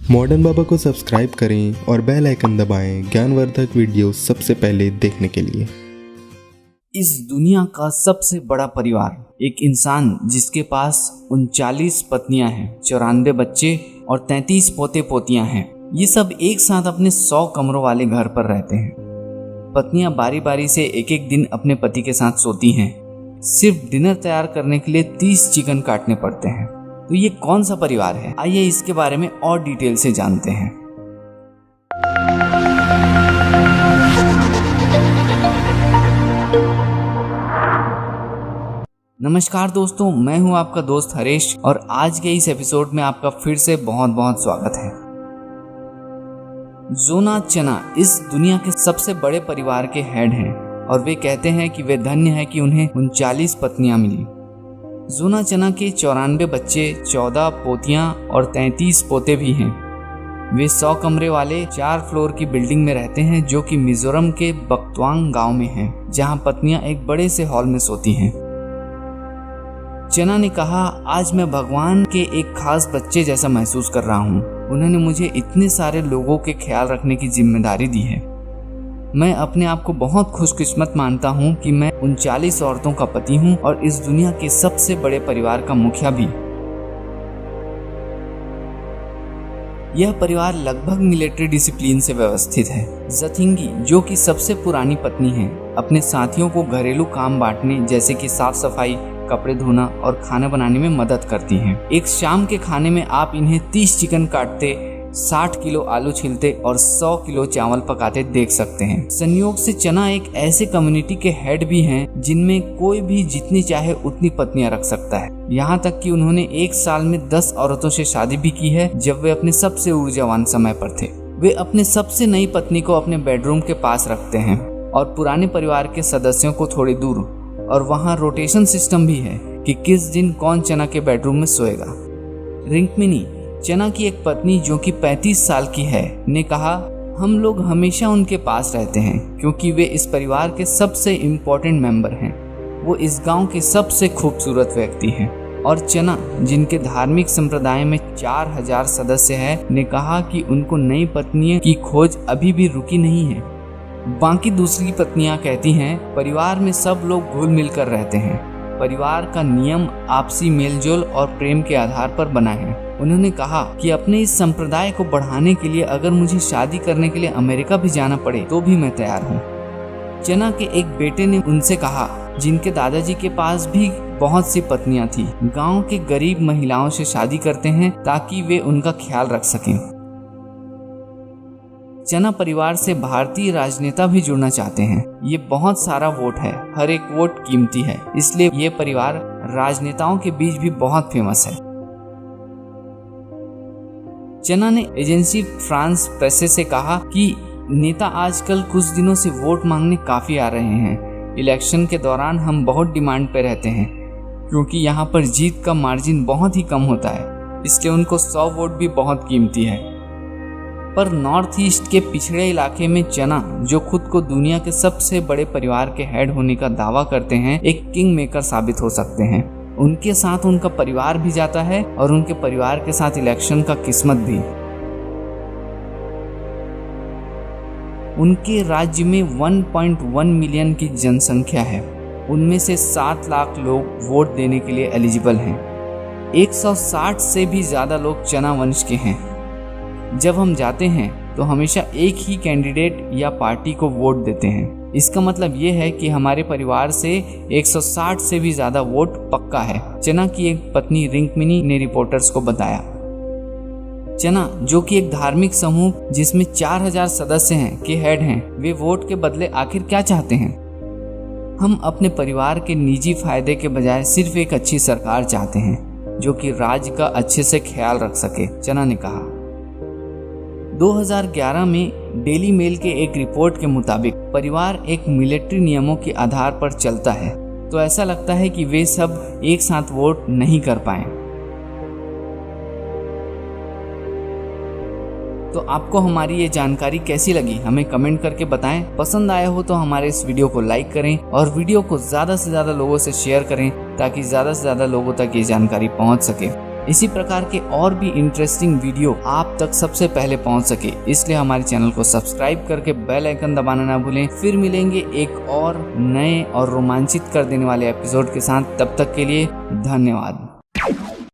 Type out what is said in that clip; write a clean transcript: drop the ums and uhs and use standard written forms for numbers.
Modern बाबा को subscribe करें और बेल आइकन दबाएं ज्ञानवर्धक वीडियो सबसे पहले देखने के लिए। इस दुनिया का सबसे बड़ा परिवार, एक इंसान जिसके पास 39 पत्नियां हैं, 94 बच्चे और 33 पोते पोतियां हैं। ये सब एक साथ अपने 100 कमरों वाले घर पर रहते हैं। पत्नियां बारी बारी से एक एक दिन अपने पति के साथ सोती हैं। सिर्फ डिनर तैयार करने के लिए 30 चिकन काटने पड़ते हैं। तो ये कौन सा परिवार है? आइए इसके बारे में और डिटेल से जानते हैं। नमस्कार दोस्तों, मैं हूं आपका दोस्त हरीश और आज के इस एपिसोड में आपका फिर से बहुत बहुत स्वागत है। जोना चना इस दुनिया के सबसे बड़े परिवार के हेड हैं और वे कहते हैं कि वे धन्य है कि उन्हें 39 पत्नियां मिली। जोना चना के 94 बच्चे, 14 पोतियां और 33 पोते भी हैं। वे 100 कमरे वाले 4 फ्लोर की बिल्डिंग में रहते हैं जो कि मिजोरम के बक्तवांग गांव में है, जहां पत्नियां एक बड़े से हॉल में सोती हैं। चना ने कहा, आज मैं भगवान के एक खास बच्चे जैसा महसूस कर रहा हूँ। उन्होंने मुझे इतने सारे लोगों के ख्याल रखने की जिम्मेदारी दी है। मैं अपने आप को बहुत खुशकिस्मत मानता हूँ कि मैं 39 औरतों का पति हूँ और इस दुनिया के सबसे बड़े परिवार का मुखिया भी। यह परिवार लगभग मिलिट्री डिसिप्लिन से व्यवस्थित है। जथिंगी, जो कि सबसे पुरानी पत्नी है, अपने साथियों को घरेलू काम बांटने जैसे कि साफ सफाई, कपड़े धोना और खाना बनाने में मदद करती हैं। एक शाम के खाने में आप इन्हें 30 चिकन काटते, 60 किलो आलू छिलते और 100 किलो चावल पकाते देख सकते हैं। संयोग से चना एक ऐसे कम्युनिटी के हेड भी हैं जिनमें कोई भी जितनी चाहे उतनी पत्नियां रख सकता है। यहाँ तक कि उन्होंने एक साल में 10 औरतों से शादी भी की है जब वे अपने सबसे ऊर्जावान समय पर थे। वे अपने सबसे नई पत्नी को अपने बेडरूम के पास रखते हैं और पुराने परिवार के सदस्यों को थोड़ी दूर, और वहाँ रोटेशन सिस्टम भी है कि किस दिन कौन चना के बेडरूम में सोएगा। रिंकमिनी, चना की एक पत्नी जो कि 35 साल की है, ने कहा, हम लोग हमेशा उनके पास रहते हैं क्योंकि वे इस परिवार के सबसे इम्पोर्टेंट मेंबर हैं। वो इस गांव के सबसे खूबसूरत व्यक्ति हैं। और चना, जिनके धार्मिक संप्रदाय में 4000 सदस्य हैं, ने कहा कि उनको नई पत्नी की खोज अभी भी रुकी नहीं है। बाकी दूसरी पत्नियां कहती हैं, परिवार में सब लोग घुल मिल कर रहते हैं। परिवार का नियम आपसी मेलजोल और प्रेम के आधार पर बना है। उन्होंने कहा कि अपने इस संप्रदाय को बढ़ाने के लिए अगर मुझे शादी करने के लिए अमेरिका भी जाना पड़े तो भी मैं तैयार हूँ। चना के एक बेटे ने उनसे कहा, जिनके दादाजी के पास भी बहुत सी पत्नियां थी, गांव के गरीब महिलाओं से शादी करते हैं ताकि वे उनका ख्याल रख सकें। चना परिवार से भारतीय राजनेता भी जुड़ना चाहते हैं। ये बहुत सारा वोट है, हर एक वोट कीमती है, इसलिए ये परिवार राजनेताओं के बीच भी बहुत फेमस है। चना ने एजेंसी फ्रांस प्रेसे से कहा कि नेता आजकल कुछ दिनों से वोट मांगने काफी आ रहे हैं। इलेक्शन के दौरान हम बहुत डिमांड पे रहते हैं क्योंकि यहाँ पर जीत का मार्जिन बहुत ही कम होता है, इसलिए उनको 100 वोट भी बहुत कीमती है। पर नॉर्थ ईस्ट के पिछड़े इलाके में चना, जो खुद को दुनिया के सबसे बड़े परिवार के हेड होने का दावा करते हैं, एक किंग मेकर साबित हो सकते हैं। उनके साथ उनका परिवार भी जाता है और उनके परिवार के साथ इलेक्शन का किस्मत भी। उनके राज्य में 1.1 मिलियन की जनसंख्या है। उनमें से 7 लाख लोग वोट देने के लिए एलिजिबल हैं। 160 से भी ज्यादा लोग चना वंश के हैं। जब हम जाते हैं तो हमेशा एक ही कैंडिडेट या पार्टी को वोट देते हैं। इसका मतलब ये है कि हमारे परिवार से 160 से भी ज्यादा वोट पक्का है, चना की एक पत्नी रिंकमिनी ने रिपोर्टर्स को बताया। चना, जो कि एक धार्मिक समूह जिसमें 4000 सदस्य हैं, के हेड हैं, वे वोट के बदले आखिर क्या चाहते हैं? हम अपने परिवार के निजी फायदे के बजाय सिर्फ एक अच्छी सरकार चाहते हैं जो कि राज्य का अच्छे से ख्याल रख सके, चना ने कहा। 2011 में डेली मेल के एक रिपोर्ट के मुताबिक परिवार एक मिलिट्री नियमों के आधार पर चलता है, तो ऐसा लगता है कि वे सब एक साथ वोट नहीं कर पाए। तो आपको हमारी ये जानकारी कैसी लगी हमें कमेंट करके बताएं। पसंद आया हो तो हमारे इस वीडियो को लाइक करें और वीडियो को ज़्यादा से ज़्यादा लोगों से शेयर करें ताकि ज़्यादा से ज़्यादा लोगों तक ये जानकारी पहुंच सके। इसी प्रकार के और भी इंटरेस्टिंग वीडियो आप तक सबसे पहले पहुंच सके, इसलिए हमारे चैनल को सब्सक्राइब करके बेल आइकन दबाना ना भूलें। फिर मिलेंगे एक और नए और रोमांचित कर देने वाले एपिसोड के साथ। तब तक के लिए धन्यवाद।